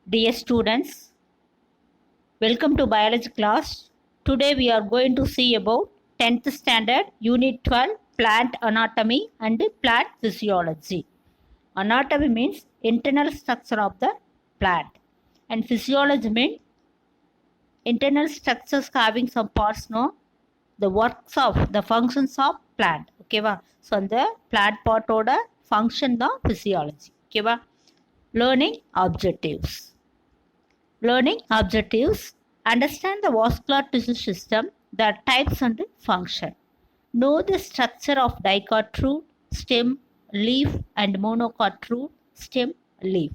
Dear students, welcome to biology class. Today we are going to see about 10th standard unit 12 plant anatomy and plant physiology. Anatomy means internal structure of the plant and physiology means internal structures having some parts no the works of the functions of plant. Okay, so the plant part order function the physiology. Okay, learning objectives. Learning objectives. Understand the vascular tissue system, the types and function. Know the structure of dicot root, stem, leaf and monocot root, stem, leaf.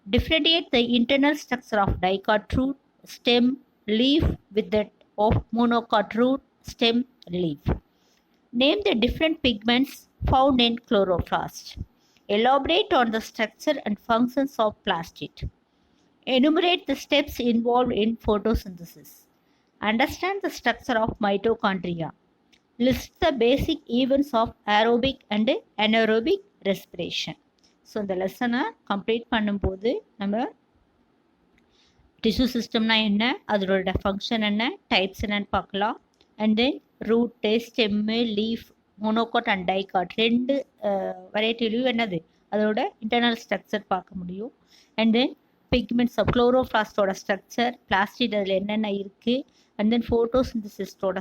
Differentiate the internal structure of dicot root, stem, leaf with that of monocot root, stem, leaf. Name the different pigments found in chloroplast. Elaborate on the structure and functions of plastid. Enumerate the steps involved in photosynthesis. Understand the structure of mitochondria. List the basic events of aerobic and anaerobic respiration. So இந்த லெசனை complete பண்ணும்போது நம்ம tissue சிஸ்டம்னா என்ன, அதோட function என்ன, types என்னன்னு பார்க்கலாம். And then root, stem, leaf, monocot and dicot ரெண்டு வெரைட்டிலையும் என்னது அதோட இன்டர்னல் ஸ்ட்ரக்சர் பார்க்க முடியும். அண்ட் தென் பிக்மெண்ட்ஸ் ஆஃப் குளோரோபிளாஸ்டோட ஸ்ட்ரக்சர், பிளாஸ்டிட் அதில் என்னென்ன இருக்குது, அண்ட் தென் ஃபோட்டோசிந்தசிஸோட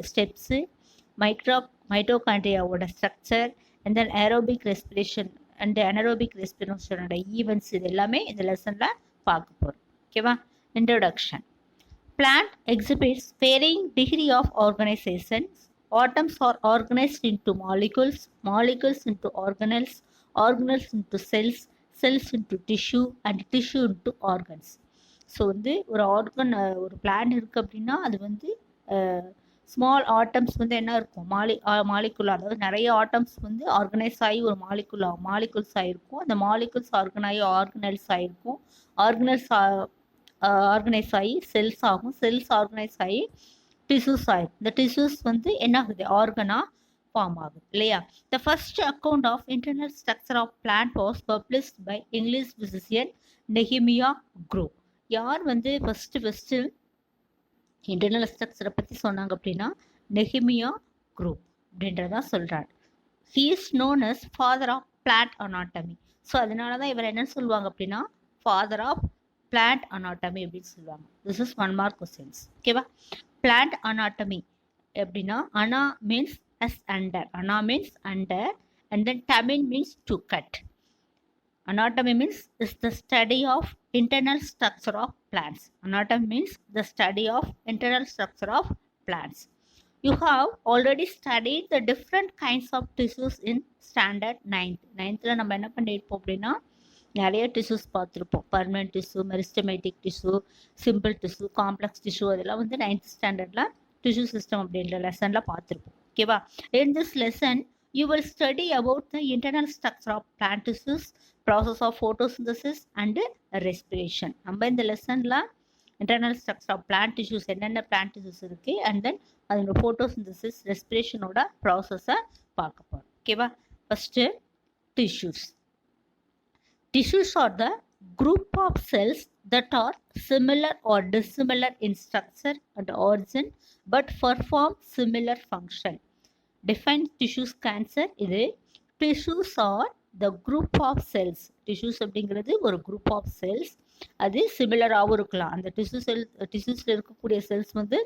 ஸ்டெப்ஸு, மைட்டோகாண்ட்ரியாவோட structure, and then aerobic respiration and anaerobic ரெஸ்பிரேஷனோட ஈவெண்ட்ஸ் இது எல்லாமே இந்த லெசனில் பார்க்க போகிறோம். ஓகேவா? Introduction. Plant exhibits varying degree of organization. Atoms are organized into molecules, molecules into organelles, organelles into cells, cells into tissue and tissue into organs. So வந்து ஒரு ஆர்கன் ஒரு பிளான்ட் இருக்குது அப்படின்னா அது வந்து ஸ்மால் ஆட்டம்ஸ் வந்து என்ன இருக்கும், மாலிகுலா, அதாவது நிறைய ஆட்டம்ஸ் வந்து ஆர்கனைஸ் ஆகி ஒரு மாலிகுல்ஸ் ஆகிருக்கும். அந்த மாலிகுல்ஸ் ஆர்கனைஸ் ஆகிருக்கும். ஆர்கனைஸ் ஆகி செல்ஸ் ஆகும். செல்ஸ் ஆர்கனைஸ் ஆகி டிஷ்யூஸ் ஆகும். இந்த டிஷ்யூஸ் வந்து என்ன ஆகுது, ஆர்கனாக ஃபார்ம் ஆகுது இல்லையா? The first account of internal structure of plant was published by English physician Nehemiah Grew. யார் வந்து ஃபஸ்ட்டு இன்டர்னல் ஸ்ட்ரக்சரை பற்றி சொன்னாங்க அப்படின்னா நெஹிமியா க்ரோ அப்படின்றதான் சொல்கிறார். He is known as father of plant anatomy. So அதனால தான் இவர் என்ன சொல்லுவாங்க அப்படின்னா ஃபாதர் ஆஃப் பிளான்ட் அனாட்டமி அப்படின்னு சொல்லுவாங்க. This is 1 mark questions. ஓகேவா? பிளான்ட் அனாட்டமி எப்படின்னா ana means as under, ana means under and then tomin means to cut. Anatomy means is the study of internal structure of plants. Anatomy means the study of internal structure of plants. You have already studied the different kinds of tissues in standard 9th. 9thல நம்ம என்ன பண்ணியிருப்போம் அப்படின்னா நிறைய tissues பார்த்துருப்போம். Permanent tissue, meristematic tissue, simple tissue, complex tissue, அதெல்லாம் வந்து 9th ஸ்டாண்டர்டில் tissue system அப்படின்ற லெசனில் பார்த்துருப்போம். ஓகேவா? In this lesson you will study about the internal structure of plant tissues, process of photosynthesis and respiration. நம்ம இந்த லெசனில் internal structure of plant tissues, என்னென்ன பிளான்ட் டிஷ்யூஸ் இருக்குது அண்ட் தென் அதோட ஃபோட்டோசிந்தசிஸ், ரெஸ்பிரேஷனோட ப்ராசஸை பார்க்க போகிறோம். ஓகேவா? First tissues. Tissues are the group of cells that are similar or dissimilar in structure and origin but perform similar function. Define tissues cancer. இது tissues are the group of cells. Tissues அப்படிங்கிறது ஒரு group of cells. அது சிமிலராகவும் இருக்கலாம். அந்த டிஷ்யூஸில் இருக்கக்கூடிய cells வந்து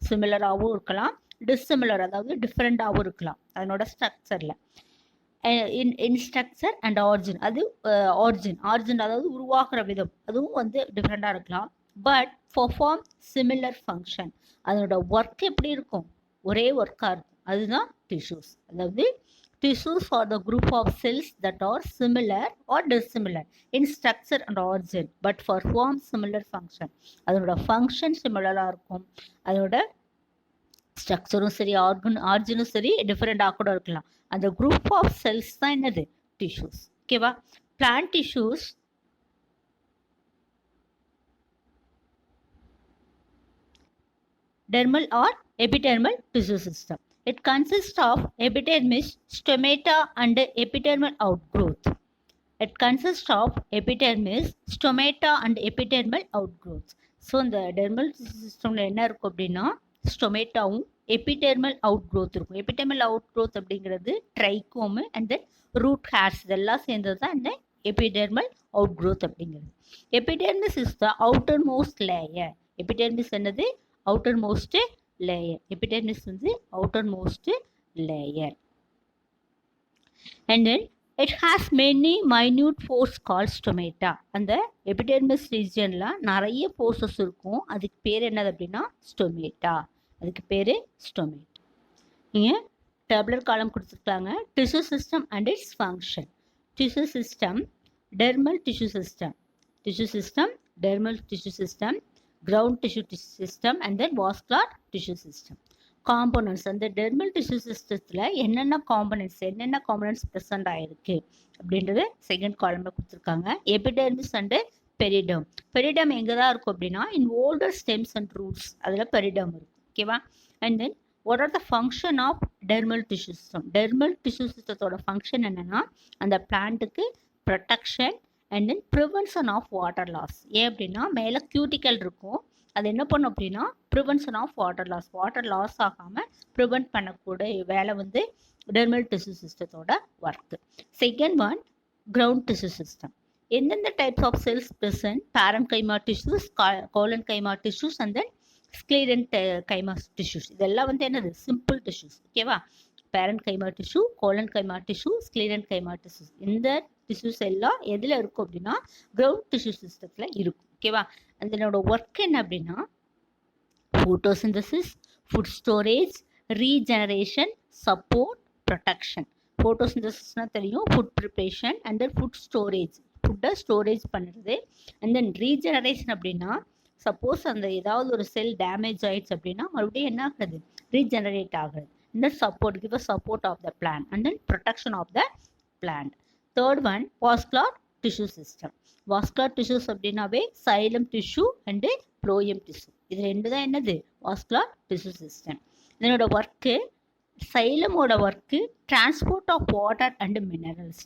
சிமிலராகவும் இருக்கலாம், dissimilar அதாவது டிஃப்ரெண்டாகவும் இருக்கலாம் அதனோட ஸ்ட்ரக்சரில். இன் ஸ்ட்ரக்சர் அண்ட் ஆரிஜின், அது ஆரிஜின் அதாவது உருவாகிற விதம் அதுவும் வந்து டிஃப்ரெண்டாக இருக்கலாம். பட் பெர்ஃபார்ம் சிமிலர் ஃபங்க்ஷன், அதனோட ஒர்க் எப்படி இருக்கும், ஒரே ஒர்க்காக இருக்கும். அதுதான் டிஷ்யூஸ். அதாவது tissues are the group of cells that are similar or dissimilar in structure and origin but perform similar function. அதனோட ஃபங்க்ஷன் சிமிலராக இருக்கும், அதோட ஸ்ட்ரக்சரும் சரி ஆர்ஜினும் சரி டிஃப்ரெண்டாக கூட இருக்கலாம். அந்த குரூப் ஆஃப் செல்ஸ் தான் என்னது, டிஷ்யூஸ். ஓகேவா? Plant tissues dermal or epidermal tissue system. It consists of epidermis, stomata and epidermal outgrowth. It consists of epidermis, stomata and epidermal outgrowths. So இந்த டெர்மல் சிஸ்டமில் என்ன இருக்கும் அப்படின்னா ஸ்டொமேட்டாவும் எபிடெர்மல் அவுட்க்ரோத் இருக்கும். எபிடெர்மல் அவுட்க்ரோத் அப்படிங்கிறது trichome and then root hairs இதெல்லாம் சேர்ந்தது தான் இந்த எபிடெர்மல் அவுட்க்ரோத் அப்படிங்கிறது. Epidermis is the outer most layer. Epidermis என்னது? Outer most layer. எபிடெர்மிஸ் வந்து outer most layer. And then it has many minute pores called stomata. அந்த epidermis ரீஜியன்ல நிறைய forces இருக்கும். அதுக்கு பேர் என்னது அப்படின்னா ஸ்டொமேட்டா. அதுக்கு பேர் ஸ்டொமேட்டா. நீங்கள் டேப்லெட் காலம் கொடுத்துருக்காங்க. Tissue system and it's function. Tissue system, dermal tissue system, tissue system, dermal tissue system, ground tissue system and then vascular tissue system. Components, அந்த டெர்மல் டிஷ்யூ சிஸ்டத்தில் என்னென்ன காம்போனன்ட்ஸ் ப்ரெசென்ட் ஆகிருக்கு அப்படின்றது செகண்ட் காலமில் கொடுத்துருக்காங்க. Epidermis and பெரிடம். பெரிடம் எங்கே தான் இருக்கும் அப்படின்னா in older stems and roots, அதில் பெரிடம் இருக்கும். ஓகேவா? And then what are the function of dermal tissue system? Dermal tissue சிஸ்டத்தோட ஃபங்க்ஷன் என்னென்னா அந்த பிளான்ட்டுக்கு protection and then prevention of water loss. ஏன் அப்படின்னா மேலே கியூட்டிக்கல் இருக்கும், அது என்ன பண்ணும் அப்படின்னா ப்ரிவென்ஷன் ஆஃப் வாட்டர் லாஸ் ஆகாமல் ப்ரிவென்ட் பண்ணக்கூடிய வேலை வந்து டெர்மல் டிஷ்யூ சிஸ்டத்தோட work. Second one ground tissue system. எந்தெந்த types of cells present? Parenchyma tissues, collenchyma tissues and then sclerenchyma tissues. இதெல்லாம் வந்து என்னது? Simple tissues. ஓகேவா? Parenchyma tissue, collenchyma tissue, sclerenchyma tissues. இந்த டிஷ்யூஸ் எல்லாம் எதில் இருக்கும் அப்படின்னா கிரவுண்ட் டிஷ்யூ சிஸ்டத்தில் இருக்கும். ஓகேவா? அதனோட ஒர்க் என்ன அப்படின்னா photosynthesis, food storage, regeneration, support, protection. ஃபோட்டோசிந்தசிஸ்னால் தெரியும், food preparation and then food storage, ஃபுட்டை ஸ்டோரேஜ் பண்ணுறது. அண்ட் தென் ரீஜெனரேஷன் அப்படின்னா சப்போஸ் அந்த ஏதாவது ஒரு செல் டேமேஜ் ஆயிடுச்சு அப்படின்னா மறுபடியும் என்ன ஆகுது? ரீஜெனரேட் ஆகுது. இந்த support, give a support of the plant and then protection of the plant. Third one vascular tissue system. Vascular tissues அப்படின்னாவே xylem tissue and phloem tissue, இது ரெண்டு தான் என்னது? Vascular tissue system. இதனோட ஒர்க்கு, சைலமோட work transport of water and minerals,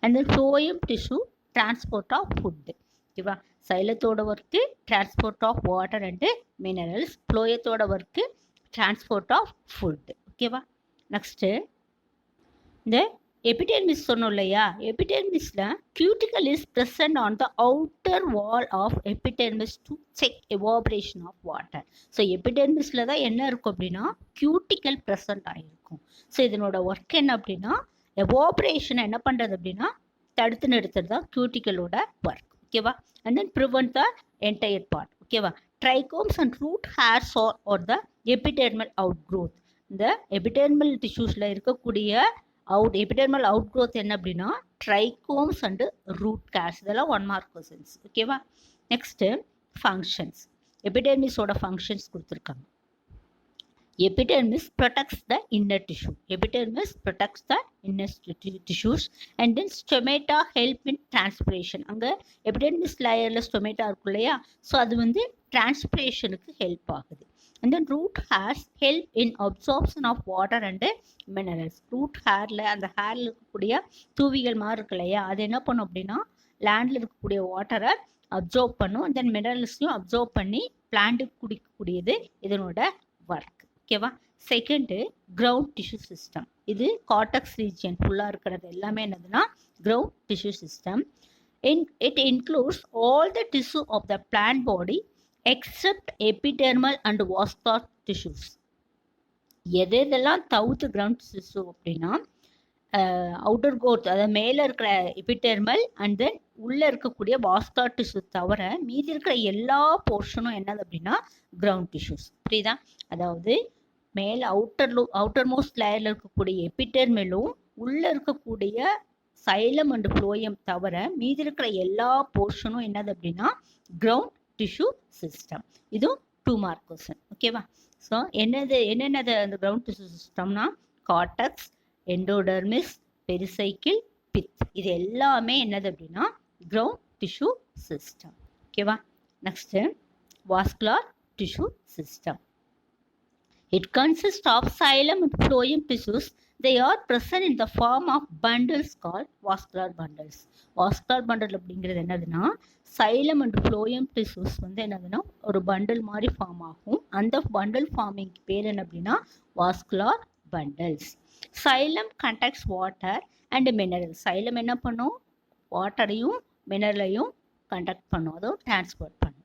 and then phloem tissue transport of food. ஓகேவா? சைலத்தோட work transport of water and minerals, ப்ளோயத்தோட ஒர்க்கு டிரான்ஸ்போர்ட் ஆஃப் ஃபுட்டு. ஓகேவா? நெக்ஸ்ட்டு இந்த எபிடெர்மிஸ் சொன்னோம் இல்லையா? எபிடெர்மிஸில் cuticle is present on the outer wall of epidermis to check evaporation of water. So எபிடெர்மிஸில் தான் என்ன இருக்கும் அப்படின்னா கியூட்டிக்கல் ப்ரெசன்ட் ஆகிருக்கும். ஸோ இதனோட ஒர்க் என்ன அப்படின்னா எவாபரேஷனை என்ன பண்ணுறது அப்படின்னா தடுத்து நிறுத்துறது தான் கியூட்டிக்கலோட ஒர்க். ஓகேவா? And then prevent the entire part. ஓகேவா? Trichomes and root hairs are the epidermal outgrowth. இந்த எபிடெர்மல் டிஷ்யூஸில் இருக்கக்கூடிய எபிடெர்மல் அவுட்க்ரோத் என்ன அப்படின்னா ட்ரைகோம்ஸ் அண்டு ரூட் ஹேர்ஸ். இதெல்லாம் 1 மார்க் கொஸ்டின்ஸ். ஓகேவா? Next functions. எபிடெர்மிஸோட ஃபங்க்ஷன்ஸ் கொடுத்துருக்காங்க. Epidermis protects the inner tissue. Epidermis protects the inner tissues and then stomata help in transpiration. அங்க epidermis layerல stomata இருக்கும் இல்லையா? ஸோ அது வந்து டிரான்ஸ்பிரேஷனுக்கு ஹெல்ப் ஆகுது. And then root hairs help in absorption of water and minerals. Root ஹேரில் அந்த ஹேரில் இருக்கக்கூடிய தூவிகள் மாதிரி இருக்கு இல்லையா? அது என்ன பண்ணும் அப்படின்னா லேண்டில் இருக்கக்கூடிய வாட்டரை அப்சர்வ் பண்ணும். அண்ட் தென் மினரல்ஸையும் அப்சர்வ் பண்ணி பிளான்ட்டுக்கு குடிக்கக்கூடியது இதனோட ஒர்க். ஓகேவா? Second ground tissue system. இது கார்டெக்ஸ் ரீஜியன் ஃபுல்லாக இருக்கிறது எல்லாமே என்னதுன்னா ground tissue system. It includes all the tissue of the plant body except epidermal and vascular tissues. எதெல்லாம் தவிர்த்து கிரவுண்ட் டிஷ்யூ அப்படின்னா அவுட்டர் கோட், அதாவது மேலே இருக்கிற எபிடெர்மல் அண்ட் தென் உள்ளே இருக்கக்கூடிய வாஸ்குலர் டிஷ்யூ தவிர மீதி இருக்கிற எல்லா போர்ஷனும் என்னது அப்படின்னா கிரவுண்ட் டிஷ்யூஸ். புரியுதா? அதாவது மேலே அவுட்டர் மோஸ்ட் லேயரில் இருக்கக்கூடிய எபிடெர்மலும் உள்ளே இருக்கக்கூடிய சைலம் அண்ட் ஃப்ளோயம் தவிர மீதி இருக்கிற எல்லா போர்ஷனும் என்னது அப்படின்னா கிரவுண்ட் டிஷ்யூ சிஸ்டம். இதுவும் 2 மார்க் கொஸ்டின். ஓகேவா? ஸோ என்னென்னது அந்த கிரவுண்ட் டிஷ்யூ சிஸ்டம்னா கார்டெக்ஸ், எண்டோடெர்மிஸ், பெரிசைக்கிள், பித். இது எல்லாமே என்னது அப்படின்னா கிரவுண்ட் டிஷ்யூ சிஸ்டம். ஓகேவா? Next vascular tissue system. It consists of xylem and phloem tissues. They are present in the form of bundles called vascular bundles. Vascular bundle அப்படிங்கிறது என்னதுன்னா xylem and phloem tissues வந்து என்னதுன்னா ஒரு bundle மாதிரி form ஆகும். அந்த bundle farming பேர் என்ன அப்படின்னா vascular bundles. Xylem conducts water and mineral. Xylem என்ன பண்ணும், வாட்டரையும் மினரலையும் கண்டக்ட் பண்ணும், அதோ டிரான்ஸ்போர்ட் பண்ணும்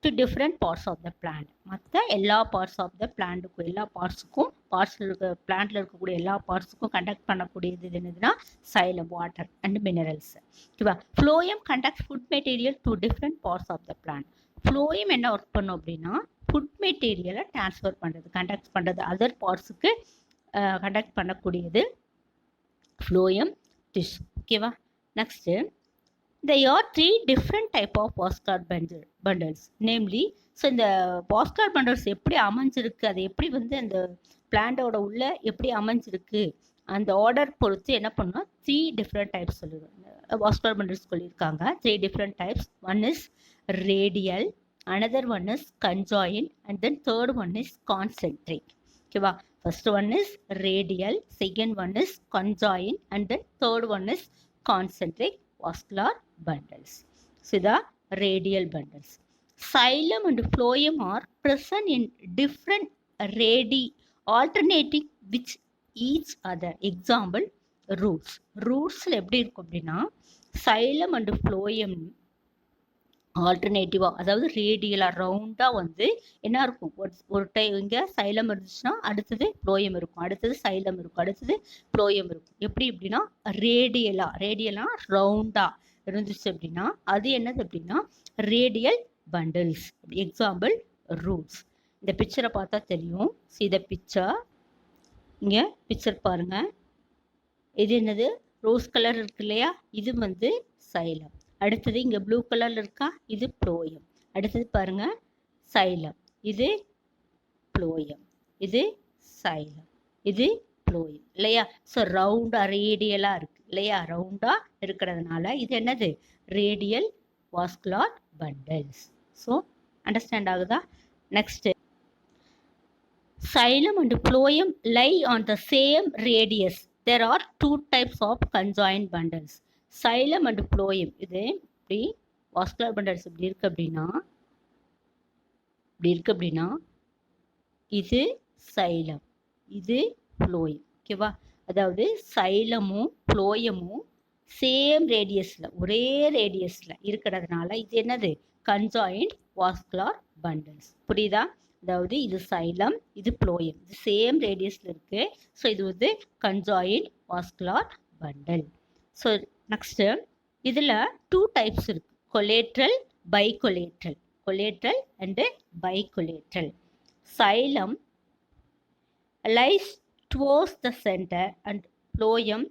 to different parts of the plant. மற்ற எல்லா பார்ட்ஸ் ஆஃப் த பிளான்ட்டுக்கும், எல்லா பார்ட்ஸில் இருக்க பிளான்ட்டில் இருக்கக்கூடிய எல்லா பார்ட்ஸுக்கும் கண்டக்ட் பண்ணக்கூடியது என்னதுன்னா சைலம், வாட்டர் அண்ட் மினரல்ஸ். ஓகேவா. Phloem conduct food material to different parts of the plant. Phloem என்ன ஒர்க் பண்ணும் அப்படின்னா ஃபுட் மெட்டீரியலை டிரான்ஸ்ஃபர் பண்ணுறது, கண்டக்ட் பண்ணுறது, அதர் பார்ட்ஸுக்கு கண்டக்ட் பண்ணக்கூடியது ஃப்ளோயம் டிஷ்யூ. ஓகேவா. Next there are three different type of vascular bundles, namely so இந்த வாஸ்குலர் பண்டல்ஸ் எப்படி அமைஞ்சிருக்கு, அது எப்படி வந்து அந்த பிளான்டோட உள்ள எப்படி அமைஞ்சிருக்கு அந்த ஆர்டர் பொறுத்து என்ன பண்ணால் 3 different types சொல்லிடுவாங்க. வாஸ்குலர் பண்டல்ஸ் சொல்லியிருக்காங்க 3 different types. One is radial, another one is conjoined, and then third one is concentric. ஓகேவா. first one is radial, second one is conjoined, and then third one is concentric vascular bundles. So the radial bundles. Xylem and phloem are present in different radii alternating with each other. Example, roots. Rootsல எப்படி இருக்கும் அப்படின்னா xylem and phloem ஆல்டர்னேட்டிவா, அதாவது ரேடியலாக ரவுண்டாக வந்து என்ன இருக்கும், ஒரு time இங்கே சைலம் இருந்துச்சுன்னா அடுத்தது ஃப்ளோயம் இருக்கும், அடுத்தது சைலம் இருக்கும், அடுத்தது ஃப்ளோயம் இருக்கும். எப்படி அப்படின்னா ரேடியலாக ரவுண்டாக இருந்துச்சு அப்படின்னா அது என்னது அப்படின்னா ரேடியல் பண்டில்ஸ். Example roots. இந்த பிக்சரை பார்த்தா தெரியும். see the picture. இங்கே பிக்சர் பாருங்க. இது என்னது, ரோஸ் கலர் இருக்கு இல்லையா, இது வந்து சைலம். அடுத்தது இங்கே ப்ளூ கலரில் இருக்கா, இது ப்ளோயம். அடுத்தது பாருங்க சைலம், இது ப்ளோயம், இது சைலம், இது ப்ளோயம் இல்லையா. ஸோ ரவுண்டாக ரேடியலாக இருக்குது இல்லையா, ரவுண்டாக இருக்கிறதுனால இது என்னது radial vascular bundles. So understand ஆகுதா. Next xylem and phloem lie on the same radius. There are 2 types of conjoined bundles. Xylem and phloem இது இப்படி வாஸ்குலர் பண்டல்ஸ் இப்படி இருக்கு அப்படின்னா இது சைலம், இது ஃப்ளோயம். ஓகேவா. அதாவது சைலமும் ஃப்ளோயமும் சேம் ரேடியஸில், ஒரே ரேடியஸில் இருக்கிறதுனால இது என்னது கன்ஜாயின்ட் வாஸ்குலர் பண்டல்ஸ். புரியுதா. அதாவது இது சைலம், இது ப்ளோயம், இது சேம் ரேடியஸில் இருக்குது. ஸோ இது வந்து conjoint vascular bundle. So next இதில் 2 டைப்ஸ் இருக்குது, collateral, பைகொலேட்ரல். Collateral and பைகொலேட்ரல். Xylem lies towards the centre and phloem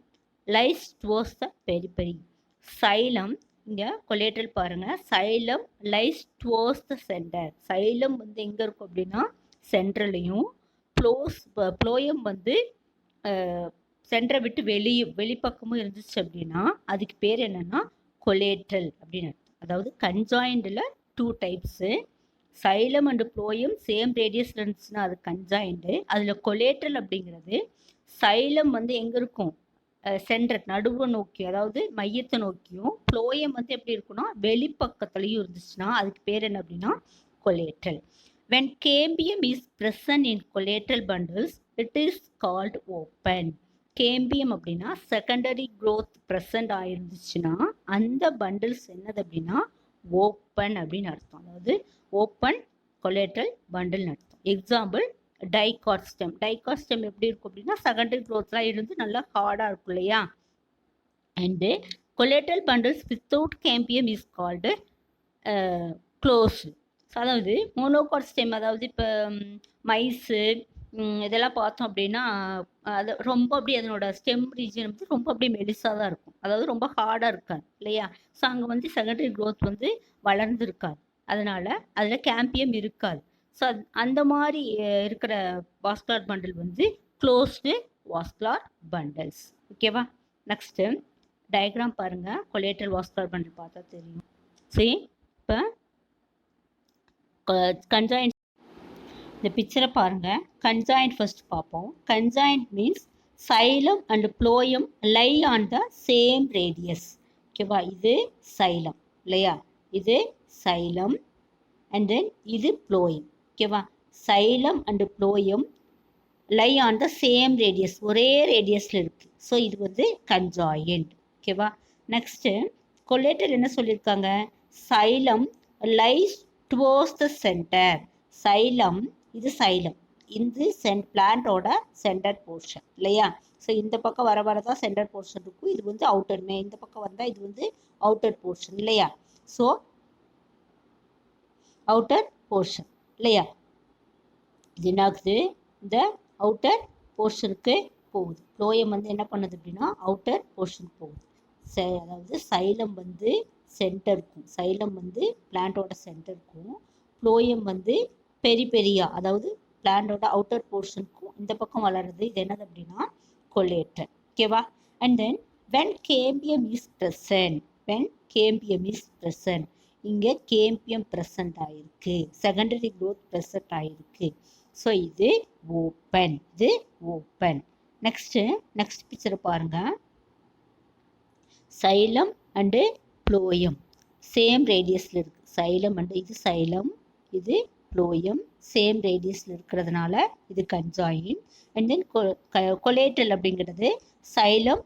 lies towards the beriberi. Xylem இங்கே கொலேட்ரல் பாருங்கள், xylem lies towards the centre. Xylem வந்து எங்கே இருக்கும் அப்படின்னா சென்ட்ரலையும், ப்ளோயம் வந்து சென்டரை விட்டு வெளிப்பக்கமும் இருந்துச்சு அப்படின்னா அதுக்கு பேர் என்னென்னா கொலேட்ரல் அப்படின்னு அர்த்தம். அதாவது கன்ஜாயிண்டில் 2 types. Xylem and phloem same ரேடியஸில் இருந்துச்சுன்னா அது கன்ஜாயிண்டு. அதில் கொலேட்ரல் அப்படிங்கிறது சைலம் வந்து எங்கே இருக்கும், சென்டர் நடுவை நோக்கி, அதாவது மையத்தை நோக்கியும், ப்ளோயம் வந்து எப்படி இருக்குன்னா வெளிப்பக்கத்துலையும் இருந்துச்சுன்னா அதுக்கு பேர் என்ன அப்படின்னா collateral. when cambium is present in collateral bundles it is called open. Cambium அப்படின்னா செகண்டரி க்ரோத் ப்ரெசன்ட் ஆயிருந்துச்சுன்னா அந்த பண்டில்ஸ் என்னது அப்படின்னா ஓப்பன் அப்படின்னு அர்த்தம். அதாவது ஓப்பன் கொலேட்ரல் பண்டில்னு அர்த்தம். எக்ஸாம்பிள் டைகாஸ்டம். டைகாஸ்டம் எப்படி இருக்கும் அப்படின்னா செகண்டரி க்ரோத்லாம் இருந்து நல்லா ஹார்டாக இருக்கும் இல்லையா. And collateral bundles without cambium is called closed. அதாவது மோனோகாட் ஸ்டெம், அதாவது இப்போ மைஸு இதெல்லாம் பார்த்தோம் அப்படின்னா அது ரொம்ப அப்படி அதனோட ஸ்டெம் ரீஜன் வந்து ரொம்ப அப்படியே மெலிசாக தான் இருக்கும், அதாவது ரொம்ப ஹார்டாக இருக்காது இல்லையா. ஸோ அங்கே வந்து செகண்டரி க்ரோத் வந்து வளர்ந்துருக்காது, அதனால் அதில் கேம்பியம் இருக்காது. ஸோ அந்த மாதிரி இருக்கிற வாஸ்குலார் பண்டில் வந்து க்ளோஸ்டு வாஸ்குலார் பண்டல்ஸ். ஓகேவா. நெக்ஸ்ட்டு டயக்ராம் பாருங்கள். கொலேட்ரல் வாஸ்குலார் பண்டில் பார்த்தா தெரியும். சரி, இப்போ conjoined இந்த பிக்சரை பாருங்க. கன்ஜாயின்ட் ஃபர்ஸ்ட் பார்ப்போம். Conjoint means xylem and phloem lie on the same radius. ஓகேவா, இது சைலம் இல்லையா, இது சைலம் அண்ட் தென் இது ப்ளோயம். ஓகேவா, xylem and phloem lie on the same radius, ஒரே ரேடியஸில் இருக்குது. ஸோ இது வந்து கன்ஜாயின்ட். ஓகேவா, நெக்ஸ்ட்டு கொலேட்டர் என்ன சொல்லியிருக்காங்க, xylem lies towards the centre. Xylem, இது சைலம், இந்த பிளான்ட்டோட சென்டர் போர்ஷன் இல்லையா. ஸோ இந்த பக்கம் வர வரதான் சென்டர் போர்ஷன் இருக்கும். இது வந்து அவுட்டர் இந்த பக்கம் வந்தால் இது வந்து அவுட்டர் போர்ஷன் இல்லையா. ஸோ அவுட்டர் போர்ஷன் இல்லையா. இது என்ன ஆகுது, இந்த அவுட்டர் போர்ஷனுக்கு போகுது. ப்ளோயம் வந்து என்ன பண்ணுது அப்படின்னா அவுட்டர் போர்ஷனுக்கு போகுது. அதாவது சைலம் வந்து சென்டருக்கும், சைலம் வந்து பிளான்ட்டோட சென்டருக்கும், ப்ளோயம் வந்து பெரியா அதாவது பிளான்ட்டோட அவுட்டர் போர்ஷனுக்கும் இந்த பக்கம் வளருது. இது என்னது அப்படின்னா கொலேட்டர். ஓகேவா, and then when cambium is present, when cambium is present, இங்கே கேம்பியம் ப்ரெசன்ட் ஆயிருக்கு, செகண்டரி க்ரோத் ப்ரெசன்ட் ஆயிருக்கு. ஸோ இது ஓப்பன், இது ஓப்பன். நெக்ஸ்ட் பிக்சரை பாருங்க. சைலம் அண்டு ப்ளோயம் சேம் ரேடியஸில் இருக்குது. சைலம் அண்டு இது சைலம், இது ப்ளோயம் சேம் ரேடியஸில் இருக்கிறதுனால இது கன்ஜாயின். அண்ட் தென் கொலேட்டல் அப்படிங்கிறது சைலம்,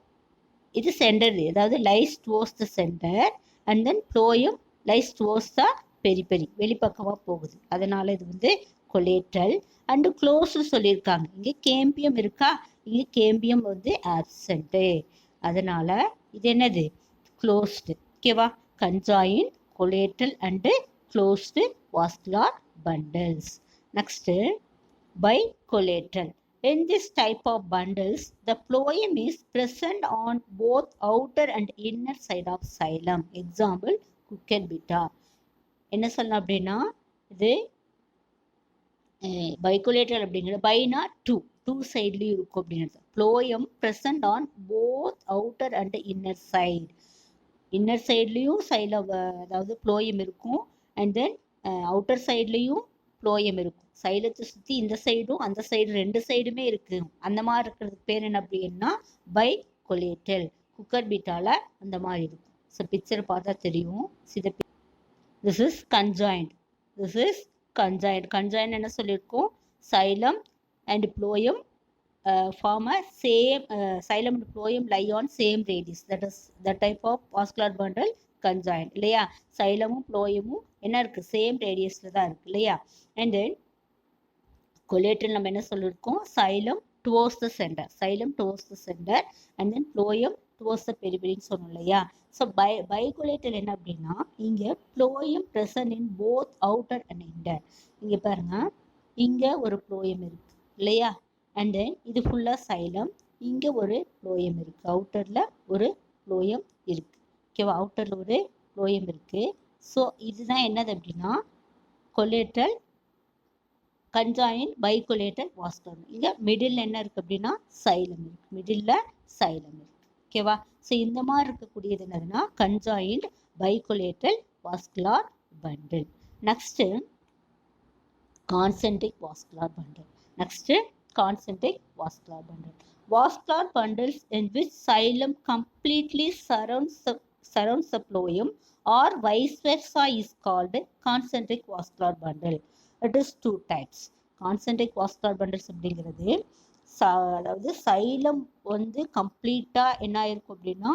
இது சென்டர், அதாவது lies towards the centre, and then phloem lies towards the peri வெளிப்பக்கமாக போகுது. அதனால இது வந்து கொலேட்டல். அண்டு க்ளோஸ் சொல்லியிருக்காங்க. இங்கே கேம்பியம் இருக்கா, இங்கே கேம்பியம் வந்து ஆப்சண்ட்டு, அதனால இது என்னது க்ளோஸ்டு. ஓகேவா, conjoin, collateral and closed vascular bundles. Next, bicollateral. In this type of bundles, the phloem is present on both outer and inner side of xylem. Example, cucurbita. என்ன சொல்லலாம் அப்படின்னா இது பைகோலேட்டரல் அப்படிங்கிறது பைனா டூ சைட்லையும் இருக்கும் அப்படிங்கிறது. Phloem present on both outer and inner side. Inner சைட்லேயும் அதாவது phloem இருக்கும், அண்ட் தென் அவுட்டர் சைட்லேயும் ப்ளோயம் இருக்கும். சைலத்தை சுற்றி இந்த சைடும் அந்த சைடு ரெண்டு சைடுமே இருக்கு. அந்த மாதிரி இருக்கிறதுக்கு பேர் என்ன அப்படின்னா பை கொலேட்டல். குக்கர்பீட்டால அந்த மாதிரி இருக்கும். ஸோ பிக்சரை பார்த்தா தெரியும். This is conjoint, this is conjoint. Conjoint என்ன சொல்லியிருக்கோம், xylem and phloem form a same xylem and phloem lie on same radius. That is the type of vascular bundle conjoined இல்லையா. சைலமும் ப்ளோயமும் என்ன இருக்கு, சேம் ரேடியஸ்ல தான் இருக்கு இல்லையா. அண்ட் தென் கொலேட்டல் நம்ம என்ன சொல்லியிருக்கோம், xylem towards the centre, xylem towards the centre, and then phloem towards the பெரின்னு சொன்னோம் இல்லையா. ஸோ பைகொலேட்டல் என்ன அப்படின்னா இங்கே phloem present in both outer and inner. இங்கே பாருங்க, இங்கே ஒரு ப்ளோயம் இருக்கு இல்லையா, அண்ட் தென் இது ஃபுல்லாக சைலம், இங்கே ஒரு ப்ளோயம் இருக்குது, அவுட்டரில் ஒரு ப்ளோயம் இருக்குது. ஓகேவா, அவுட்டரில் ஒரு ப்ளோயம் இருக்குது. ஸோ இதுதான் என்னது அப்படின்னா கொலேட்டல், கன்ஜாயின், பைகொலேட்டல், வாஸ்குலர். இங்கே மிடில் என்ன இருக்குது அப்படின்னா சைலம் இருக்குது, மிடில் சைலம் இருக்குது. ஓகேவா, ஸோ இந்த மாதிரி இருக்கக்கூடியது என்னதுன்னா conjoint, bicollateral, vascular bundle. Next concentric vascular bundle. Next concentric vascular bundle. Vascular bundles in which xylem completely surrounds the phloem or vice versa is called concentric vascular bundle. It is two types. Concentric vascular bundles அப்படிங்கிறது அதாவது xylem வந்து கம்ப்ளீட்டாக என்ன ஆயிருக்கும் அப்படின்னா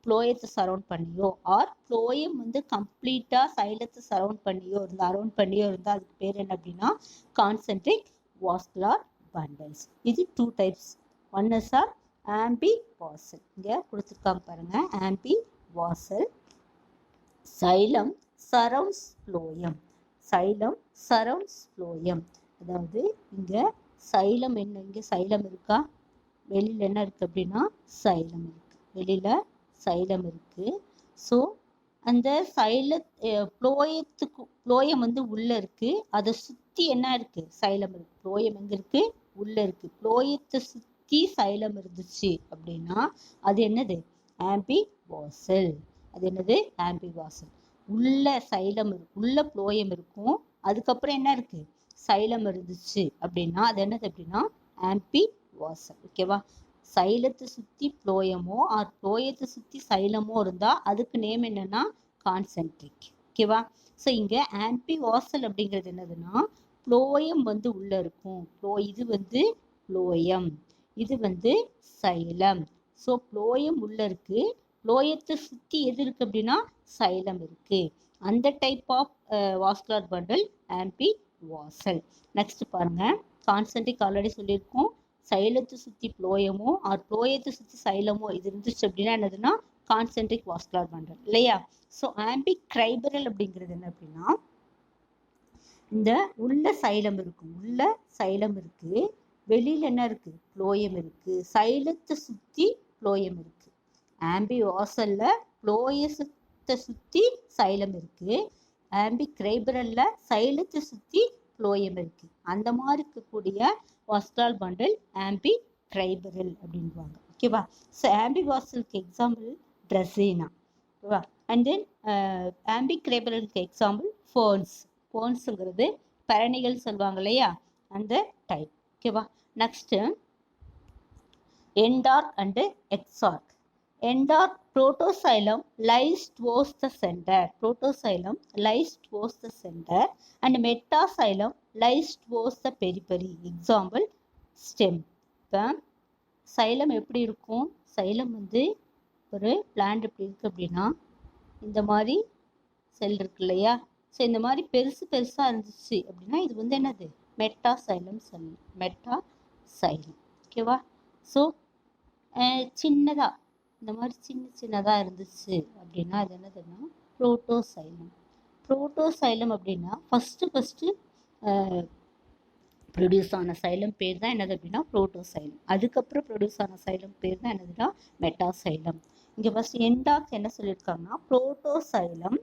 ப்ளோயத்தை surround பண்ணியோ, R phloem வந்து கம்ப்ளீட்டாக சைலத்தை அரௌண்ட் பண்ணியோ இருந்தால் அதுக்கு பேர் என்ன அப்படின்னா கான்சென்ட்ரிக் வாஸ்குலர் bundles. இது two types. One is or amphivasal, இங்கே கொடுத்துருக்காங்க பாருங்க, amphivasal. Xylem surrounds phloem, xylem surrounds phloem. அதாவது இங்கே சைலம் என்ன, இங்கே சைலம் இருக்கா, வெளியில் என்ன இருக்குது அப்படின்னா சைலம் இருக்குது, வெளியில் சைலம் இருக்குது. ஸோ அந்த ப்ளோயம் வந்து உள்ளே இருக்குது, அதை சுற்றி என்ன இருக்குது சைலம் இருக்குது. ப்ளோயம் எங்கே இருக்குது, உள்ளே இருக்குது. ப்ளோயத்தை சுற்றி சைலம் இருந்துச்சு அப்படின்னா அது என்னது ஆம்பிவாசல். அது என்னது ஆம்பிவாசல். உள்ள சைலம் உள்ள ப்ளோயம் இருக்கும், அதுக்கப்புறம் என்ன இருக்குது சைலம் இருந்துச்சு அப்படின்னா அது என்னது அப்படின்னா ஆம்பி வாசல். ஓகேவா? சைலத்தை சுத்தி புளோயமோ ஆர் புளோயத்தை சுத்தி சைலமோ இருந்தா அதுக்கு நேம் என்னன்னா கான்சென்ட்ரிக். ஓகேவா? ஸோ இங்க ஆம்பி வாசல் அப்படிங்கிறது என்னதுன்னா புளோயம் வந்து உள்ள இருக்கும். இது வந்து புளோயம், இது வந்து சைலம். ஸோ புளோயம் உள்ள இருக்கு, புளோயத்தை சுத்தி எது இருக்கு அப்படின்னா சைலம் இருக்கு. அந்த டைப் ஆஃப் வாஸ்குலர் பண்டல் ஆம்பி வாசல். நெக்ஸ்ட் பாருங்க, கான்சென்ட்ரிக் ஆல்ரெடி சொல்லியிருக்கோம். சைலத்தை சுத்தி புளோயமோ ஆர் புளோயத்தை சுத்தி சைலமோ இது இருந்துச்சு அப்படின்னா என்னதுன்னா கான்சென்ட்ரிக் வாஸ்குலர் பண்டல் இல்லையா? ஸோ ஆம்பி கிரைபரல் அப்படிங்கிறது என்ன அப்படின்னா இந்த உள்ள சைலம் இருக்கும், உள்ள சைலம் இருக்கு, வெளியில என்ன இருக்கு புளோயம் இருக்கு, சைலத்தை சுத்தி புளோயம் இருக்கு. ஆம்பி வாசல்ல புளோயத்தை சுத்தி சைலம் இருக்கு, ஆம்பி கிரைபரல்ல சைலத்தை சுத்தி புளோயம் இருக்கு. அந்த மாதிரி இருக்கக்கூடிய வாஸ்குலர் பண்டல் ஆம்பி கிரைபரல் அப்படின்வாங்க. ஓகேவா? ஸோ ஆம்பி வாசலுக்கு எக்ஸாம்பிள் ட்ரெஸ்ஸினா. ஓகேவா? அண்ட் தென் ஆம்பி கிரைபரலுக்கு எக்ஸாம்பிள் ஃபோன்ஸ். ஃபோன்ஸுங்கிறது பரணிகள் சொல்லுவாங்க இல்லையா, அந்த டைப். ஓகேவா? Next endarch and exarch. Endarch protosylum lies towards the center. Protosylum lies towards the center and metasylum lies towards the periphery. Example stem. இப்போ xylem எப்படி இருக்கும்? சைலம் வந்து ஒரு பிளான்ட் எப்படி இருக்கு அப்படின்னா இந்த மாதிரி செல் இருக்கு இல்லையா? ஸோ இந்த மாதிரி பெருசு பெருசாக இருந்துச்சு அப்படின்னா இது வந்து என்னது மெட்டாசைலம் செல், மெட்டாசைலம். ஓகேவா? ஸோ சின்னதாக இந்த மாதிரி சின்னதாக இருந்துச்சு அப்படின்னா அது என்னதுன்னா புரோட்டோசைலம். புரோட்டோசைலம் அப்படின்னா ஃபஸ்ட்டு ப்ரொடியூஸ் ஆன சைலம் பேர் தான் என்னது அப்படின்னா புரோட்டோசைலம். அதுக்கப்புறம் ப்ரொடியூஸ் ஆன சைலம் பேர் தான் என்னதுன்னா மெட்டாசைலம். இங்கே ஃபர்ஸ்ட் எண்டார்க் என்ன சொல்லியிருக்காங்கன்னா புரோட்டோசைலம்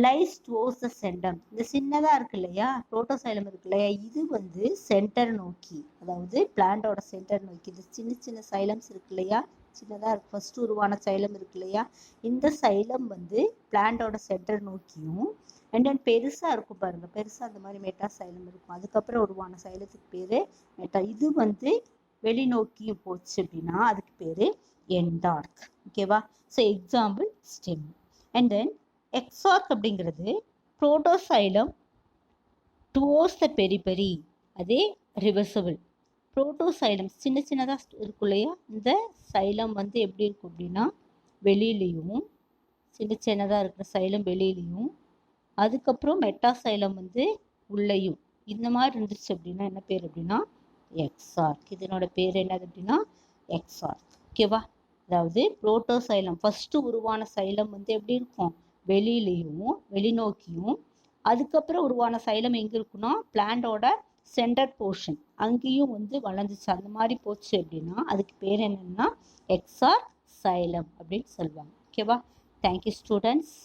லைஸ் டுவோர்ட்ஸ் த சென்டம். இந்த சின்னதாக இருக்கு இல்லையா புரோட்டோசைலம் இருக்கு இல்லையா, இது வந்து சென்டர் நோக்கி, அதாவது பிளான்டோட சென்டர் நோக்கி. இது சின்ன சின்ன சைலம்ஸ் இருக்கு இல்லையா, சின்னதாக இருக்கு, ஃபர்ஸ்ட் உருவான சைலம் இருக்கு இல்லையா, இந்த சைலம் வந்து பிளான்டோட சென்டர் நோக்கியும் அண்ட் தென் பெருசாக இருக்கும் பாருங்க, பெருசாக அந்த மாதிரி மெட்டா சைலம் இருக்கும். அதுக்கப்புறம் உருவான சைலத்துக்கு பேர் மெட்டா. இது வந்து வெளிநோக்கியும் போச்சு அப்படின்னா அதுக்கு பேர் எண்டார்க். ஓகேவா? So example stem. And then exarch அப்படிங்கிறது புரோட்டோசைலம் டுவோர்ட்ஸ் த பெரிபெரி, அதே ரிவர்சபிள். புரோட்டோசைலம் சின்ன சின்னதாக இருக்கும் இல்லையா, இந்த சைலம் வந்து எப்படி இருக்கும் அப்படின்னா வெளியிலையும், சின்ன சின்னதாக இருக்கிற சைலம் வெளியிலையும், அதுக்கப்புறம் மெட்டாசைலம் வந்து உள்ளேயும், இந்த மாதிரி இருந்துச்சு அப்படின்னா என்ன பேர் அப்படின்னா எக்ஸார்க். இதனோட பேர் என்னது அப்படின்னா எக்ஸார்க். ஓகேவா? அதாவது புரோட்டோசைலம் ஃபர்ஸ்ட் உருவான சைலம் வந்து எப்படி இருக்கும் வெளியிலையும் வெளிநோக்கியும், அதுக்கப்புறம் உருவான சைலம் எங்கே இருக்குன்னா பிளான்டோட சென்டர் போர்ஷன் அங்கேயும் வந்து வளர்ந்துச்சு. அந்த மாதிரி போச்சு அப்படின்னா அதுக்கு பேர் என்னன்னா எக்ஸார்க் சைலம் அப்படின்னு சொல்லுவாங்க. ஓகேவா? Thank you students.